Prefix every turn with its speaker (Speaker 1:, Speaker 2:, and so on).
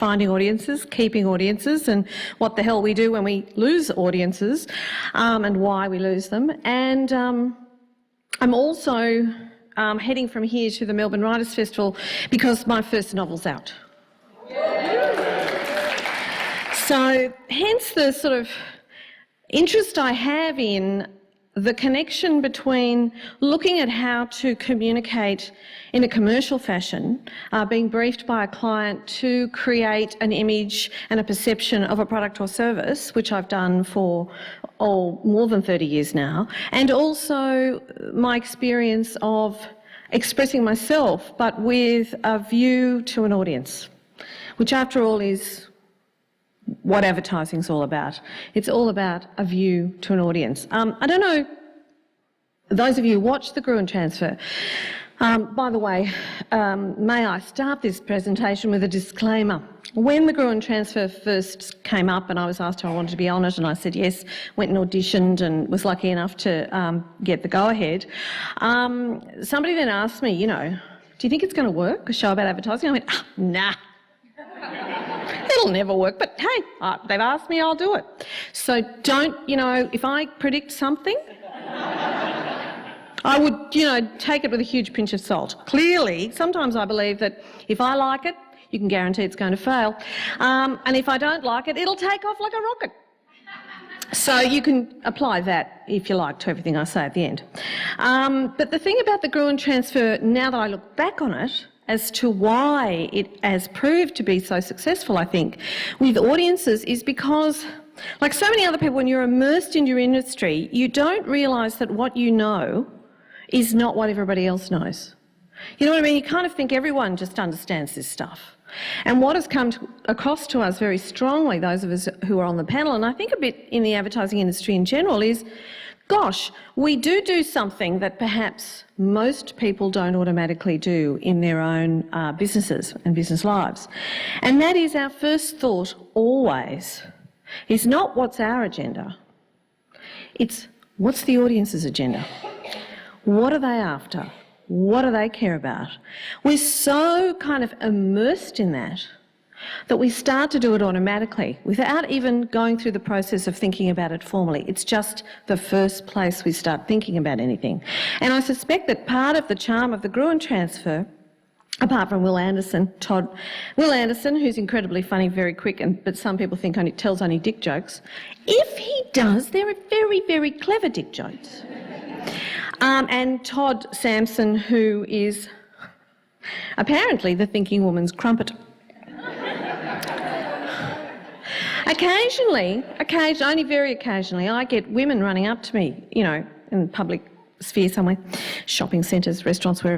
Speaker 1: finding audiences, keeping audiences, and what the hell we do when we lose audiences, and why we lose them. And I'm also heading from here to the Melbourne Writers' Festival because my first novel's out. So hence the sort of interest I have in the connection between looking at how to communicate in a commercial fashion, being briefed by a client to create an image and a perception of a product or service, which I've done for more than 30 years now, and also my experience of expressing myself but with a view to an audience, which after all is what advertising's all about. It's all about a view to an audience. I don't know, those of you who watch the Gruen transfer, by the way, may I start this presentation with a disclaimer. When the Gruen transfer first came up and I was asked if I wanted to be on it, and I said yes, went and auditioned and was lucky enough to get the go-ahead, somebody then asked me, you know, do you think it's going to work, a show about advertising? I went, nah. It'll never work, but hey, they've asked me, I'll do it. So don't, you know, if I predict something, I would, you know, take it with a huge pinch of salt. Clearly, sometimes I believe that if I like it, you can guarantee it's going to fail. And if I don't like it, it'll take off like a rocket. So you can apply that, if you like, to everything I say at the end. But the thing about the Gruen transfer, now that I look back on it, as to why it has proved to be so successful, I think, with audiences is because, like so many other people, when you're immersed in your industry, you don't realise that what you know is not what everybody else knows. You know what I mean? You kind of think everyone just understands this stuff. And what has come across to us very strongly, those of us who are on the panel, and I think a bit in the advertising industry in general, is gosh, we do something that perhaps most people don't automatically do in their own businesses and business lives. And that is, our first thought always is not what's our agenda, it's what's the audience's agenda? What are they after? What do they care about? We're so kind of immersed in that we start to do it automatically without even going through the process of thinking about it formally. It's just the first place we start thinking about anything. And I suspect that part of the charm of the Gruen transfer, apart from Will Anderson, who's incredibly funny, very quick, but some people think only tells only dick jokes. If he does, they're very, very clever dick jokes. And Todd Sampson, who is apparently the thinking woman's crumpet. Occasionally, only very occasionally, I get women running up to me, you know, in the public sphere somewhere, shopping centres, restaurants, wherever.